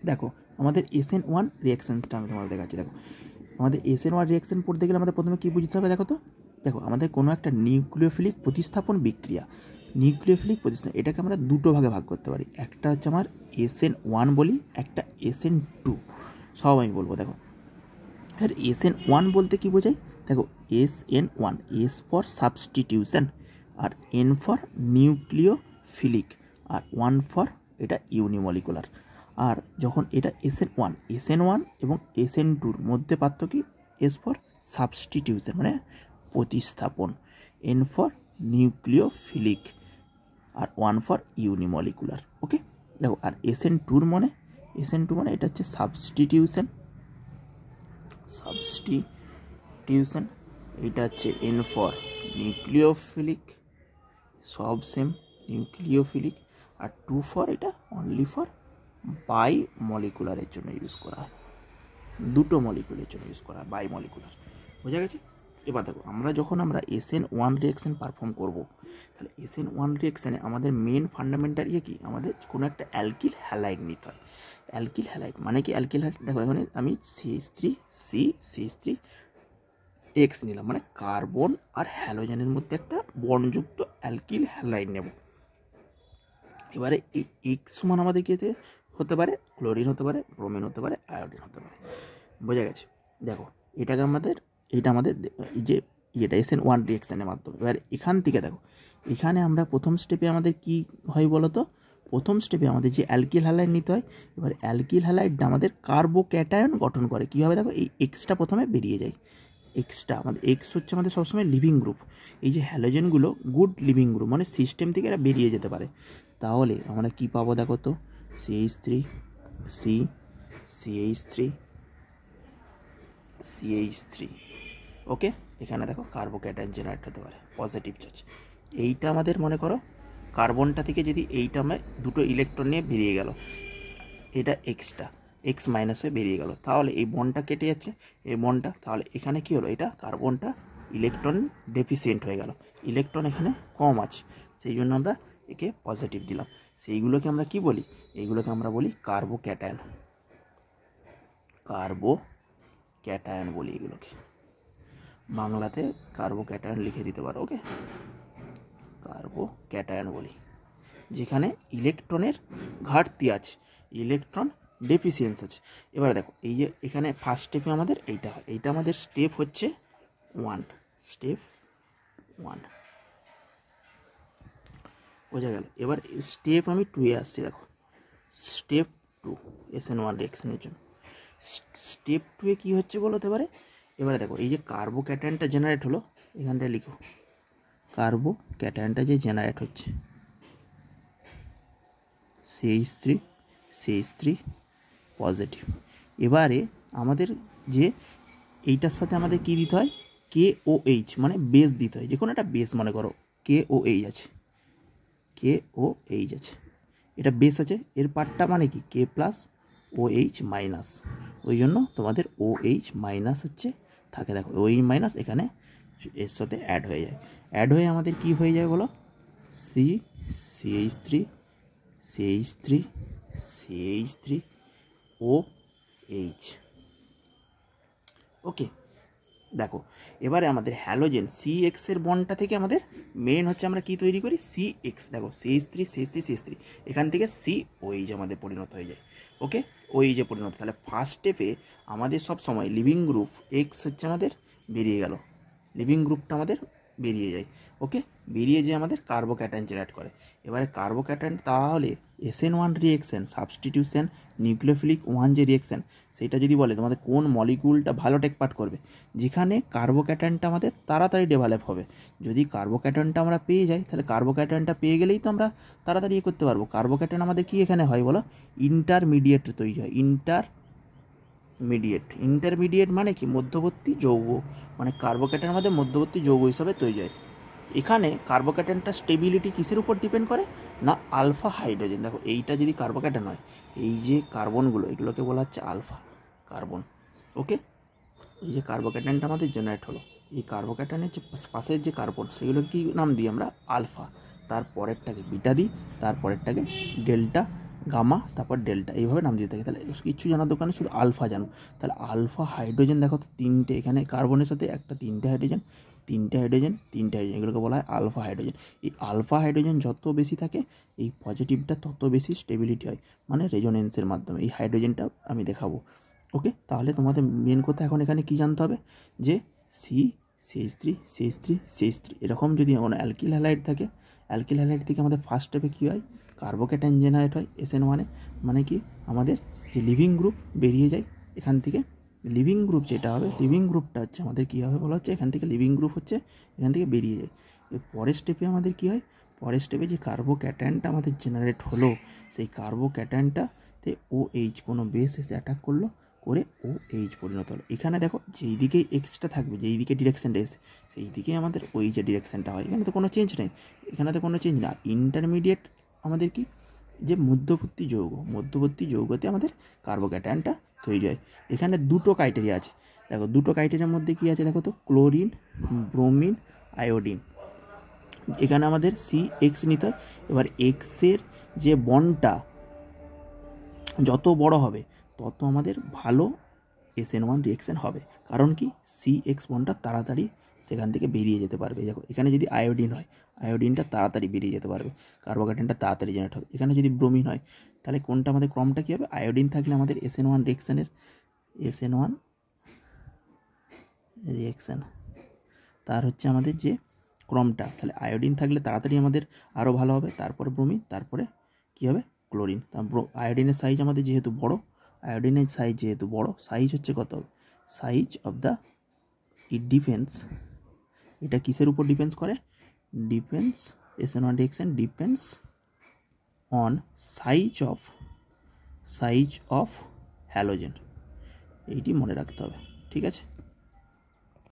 দেখো আমাদের SN1 রিয়াকশানসটা আমি তোমাদের দেখাচ্ছি। দেখো আমাদের SN1 রিয়াকশান পড়তে গেলে আমাদের প্রথমে কী বুঝতে হবে দেখো তো। দেখো আমাদের কোনো একটা নিউক্লিওফিলিক প্রতিস্থাপন বিক্রিয়া, নিউক্লিওফিলিক প্রতিস্থাপন, এটাকে আমরা দুটো ভাগে ভাগ করতে পারি। একটা হচ্ছে আমার SN1 বলি, একটা SN2, সব আমি বলবো। দেখো আর SN1 বলতে কী বোঝায়, দেখো SN1 S ফর সাবস্টিটিউশন, আর N ফর নিউক্লিওফিলিক, আর 1 ফর এটা ইউনিমলিকুলার। আর যখন এটা SN1 এবং SN2-র মধ্যে পার্থক্য কি, S ফর সাবস্টিটিউশন মানে প্রতিস্থাপন, N ফর নিউক্লিওফিলিক, আর 1 ফর ইউনিমলিকুলার। ওকে, দেখো আর SN2 মানে এটা হচ্ছে সাবস্টিটিউশন, এটা হচ্ছে N ফর নিউক্লিওফিলিক, সব সেম নিউক্লিওফিলিক, আর 2 ফর এটা অনলি ফর বাই মলিকুলারের জন্য ইউজ করা হয়, দুটো মলিকুলের জন্য ইউজ করা হয়, বাই মলিকুলার। বোঝা গেছে? এবার দেখো আমরা যখন SN1 রিয়াকশান পারফর্ম করব, তাহলে SN1 রিয়াকশানে আমাদের মেন ফান্ডামেন্টাল কি, আমাদের কোনো একটা অ্যালকিল হ্যালাইড নিতে হয়। অ্যালকিল হ্যালাইড মানে কি, অ্যালকিল হ্যালাইড দেখো এখানে আমি CH3 নিলাম, মানে কার্বন আর হ্যালোজেনের মধ্যে একটা বন্ডযুক্ত অ্যালকিল হ্যালাইড নেব। এবারে এই এক্স সমান আমাদের কি হতে পারে, ক্লোরিন হতে পারে, ব্রোমিন হতে পারে, আয়োডিন হতে পারে। বোঝা গেছে? দেখো এটা আমাদের এই যে এটা SN1 রিয়াকশানের মাধ্যমে। এবার এখান থেকে দেখো এখানে আমরা প্রথম স্টেপে আমাদের কি হয় বলো তো, প্রথম স্টেপে আমাদের যে অ্যালকিল হ্যালাইড নিতে হয়। এবার অ্যালকিল হ্যালাইডটা আমাদের কার্বোক্যাটায়ন গঠন করে। কী হবে দেখো, এই এক্সটা প্রথমে বেরিয়ে যায়, এক্সটা আমাদের এক্স হচ্ছে আমাদের সবসময় লিভিং গ্রুপ। এই যে হ্যালোজেনগুলো গুড লিভিং গ্রুপ, মানে সিস্টেম থেকে এরা বেরিয়ে যেতে পারে। তাহলে আমরা কি পাবো দেখো তো, CH3 ওকে। এখানে দেখো কার্বোক্যাটায়ন জেনারেট হতে পারে, পজিটিভ চার্জ। এইটা আমাদের মনে করো কার্বনটা থেকে যদি এইটা আমরা দুটো ইলেকট্রন নিয়ে বেরিয়ে গেল, এটা এক্সটা এক্স মাইনাস হয়ে বেরিয়ে গেল, তাহলে এই বন্ডটা কেটে যাচ্ছে, এই বন্ডটা, তাহলে এখানে কি হলো, এটা কার্বনটা ইলেকট্রন ডেফিসিয়েন্ট হয়ে গেল, ইলেকট্রন এখানে কম আছে, সেই জন্য আমরা একে পজিটিভ দিলাম। সেইগুলোকে আমরা কি বলি, এইগুলোকে আমরা বলি কার্বোক্যাটায়ন বলি, এগুলোকে বাংলাতে কার্বোক্যাটায়ন লিখে দিতে পারো। ওকে, কার্বোক্যাটায়ন বলি, যেখানে ইলেকট্রনের ঘাটতি আছে, ইলেকট্রন ডেফিসিয়েন্স আছে। এবার দেখো এই যে এখানে ফার্স্ট স্টেপে আমাদের এইটা হয়, এইটা আমাদের স্টেপ হচ্ছে 1, বোঝা গেল? এবার স্টেপ আমি 2-এ আসছি। দেখো স্টেপ 2 SN1 রিয়াকশনের জন্য। স্টেপ 2-এ কী হচ্ছে বলতে পারে, এবারে দেখো এই যে কার্বোক্যাটায়নটা জেনারেট হলো, এখানটায় লিখো কার্বোক্যাটায়নটা যে জেনারেট হচ্ছে CH3 পজিটিভ। এবারে আমাদের যে এইটার সাথে আমাদের কী দিতে হয়, KOH মানে বেস দিতে হয়, যে কোনো একটা বেস মনে করো KOH আছে, এটা বেস আছে, এর পার্টটা মানে কি K+OH মাইনাস, ওই জন্য তোমাদের OH মাইনাস হচ্ছে থাকে। দেখো OH মাইনাস এখানে এর সাথে অ্যাড হয়ে যায়, অ্যাড হয়ে আমাদের কি হয়ে যায় বলো, CH3OH। ওকে, দেখো এবারে আমাদের হ্যালোজেন CX এর বন্ডটা থেকে আমাদের মেন হচ্ছে আমরা কি তৈরি করি, CX। দেখো CH3 এখান থেকে COH আমাদের পরিণত হয়ে যায়। ওকে, OH-এ পরিণত। তাহলে ফার্স্ট স্টেপে আমাদের সব সময় লিভিং গ্রুপ X হচ্ছে আমাদের বেরিয়ে গেল, লিভিং গ্রুপটা আমাদের বেরিয়ে যায়। ওকে, বেরিয়ে যেয়ে আমাদের কার্বোক্যাটায়ন জেনারেট করে। এবারে কার্বোক্যাটায়ন, তাহলে SN1 রিয়েকশন সাবস্টিটিউশন নিউক্লিওফিলিক 1 যে রিয়েকশন, সেটা যদি বলে তোমাদের কোন মলিকুলটা ভালো টেক পার্ট করবে, যেখানে কার্বোক্যাটায়নটা আমাদের তাড়াতাড়ি ডেভেলপ হবে। যদি কার্বোক্যাটায়নটা আমরা পেয়ে যাই, তাহলে কার্বোক্যাটায়নটা পেয়ে গেলেই তো আমরা তাড়াতাড়ি করতে পারবো। কার্বোক্যাটায়ন আমাদের কি এখানে হয় বলো, ইন্টারমিডিয়েট তৈরি হয়, ইন্টারমিডিয়েট মানে কি, মধ্যবর্তী যৌগ, মানে কার্বোক্যাটায়ন আমাদের মধ্যবর্তী যৌগ হিসাবে তৈরি হয়। এখানে কার্বোক্যাটায়নটা স্টেবিলিটি কিসের উপর ডিপেন্ড করে না, আলফা হাইড্রোজেন। দেখো এইটা যদি কার্বোক্যাটায়ন হয়, এই যে কার্বনগুলো এগুলোকে বলা হচ্ছে আলফা কার্বন। ওকে, এই যে কার্বোক্যাটায়নটা আমাদের জেনারেট হলো, এই কার্বোক্যাটায়নের যে পাশের যে কার্বন, সেগুলোকে কি নাম দিই আমরা, আলফা। তারপরেরটাকে বিটা দিই, তারপরেরটাকে ডেল্টা গামা, তারপর ডেল্টা, এইভাবে নাম দিতে থাকে। তাহলে কিচ্ছু জানার দোকানে শুধু আলফা জানো। তাহলে আলফা হাইড্রোজেন দেখো তো তিনটে, এখানে কার্বনের সাথে একটা তিনটে হাইড্রোজেন, এগুলোকে বলা হয় আলফা হাইড্রোজেন। এই আলফা হাইড্রোজেন যত বেশি থাকে এই পজিটিভটা তত বেশি স্টেবিলিটি হয়, মানে রেজোনেন্সের মাধ্যমে। এই হাইড্রোজেনটা আমি দেখাবো। ওকে, তাহলে তোমাদের মেন কথা এখন এখানে কি জানতে হবে, যে CH3 এরকম যদি কোনো অ্যালকিল হ্যালাইড থাকে, অ্যালকিল হ্যালাইড থেকে আমাদের ফার্স্ট স্টেপে কী হয়, কার্বোক্যাটায়ন জেনারেট হয় SN1 মানে কি আমাদের যে লিভিং গ্রুপ বেরিয়ে যায় এখান থেকে। লিভিং গ্রুপ যেটা হবে, লিভিং গ্রুপটা হচ্ছে আমাদের কী হবে বলা হচ্ছে, এখান থেকে লিভিং গ্রুপ হচ্ছে এখান থেকে বেরিয়ে যায়। এর পরের স্টেপে আমাদের কী হয়, পরের স্টেপে যে কার্বোক্যাটায়নটা আমাদের জেনারেট হলো, সেই কার্বোক্যাটায়নটাতে OH কোনো বেস এসে অ্যাটাক করলো, করে OH পরিণত হলো। এখানে দেখো যেই দিকে এক্সটা থাকবে, যেই দিকে ডিরেকশানটা এসে, সেই দিকেই আমাদের ওই যে ডিরেকশানটা হয়। এখানে তো কোনো চেঞ্জ নেই, এখানে তো কোনো চেঞ্জ না। ইন্টারমিডিয়েট আমাদের কি, যে মধ্যবর্তী যৌগতে আমাদের কার্বোক্যাটায়নটা তৈরি হয়। এখানে দুটো ক্রাইটেরিয়া আছে, দেখো দুটো ক্রাইটেরিয়ার মধ্যে কী আছে দেখো তো, ক্লোরিন, ব্রোমিন, আয়োডিন। এখানে আমাদের CX নিতে হয়। এবার এক্সের যে বন্ডটা যত বড় হবে তত আমাদের ভালো SN1 রিয়েকশান হবে। কারণ কি, CX বন্ডটা তাড়াতাড়ি সেখান থেকে বেরিয়ে যেতে পারবে। দেখো এখানে যদি আয়োডিন হয়, আয়োডিনটা তাড়াতাড়ি বেরিয়ে যেতে পারবে, কার্বোক্যাটায়নটা তাড়াতাড়ি জেনারেট হবে। এখানে যদি ব্রোমিন হয়, তাহলে কোনটা আমাদের ক্রমটা কী হবে, আয়োডিন থাকলে আমাদের SN1 রিয়েকশান তার হচ্ছে আমাদের যে ক্রমটা, তাহলে আয়োডিন থাকলে তাড়াতাড়ি আমাদের আরও ভালো হবে, তারপরে ব্রোমিন, তারপরে কী হবে, ক্লোরিন। আয়োডিনের সাইজ আমাদের যেহেতু বড়, সাইজ হচ্ছে কত, size of the, it depends, এটা কিসের উপর ডিপেন্ডস করে, SN1 reaction depends on size of halogen. এইটি মনে রাখতে হবে, ঠিক আছে।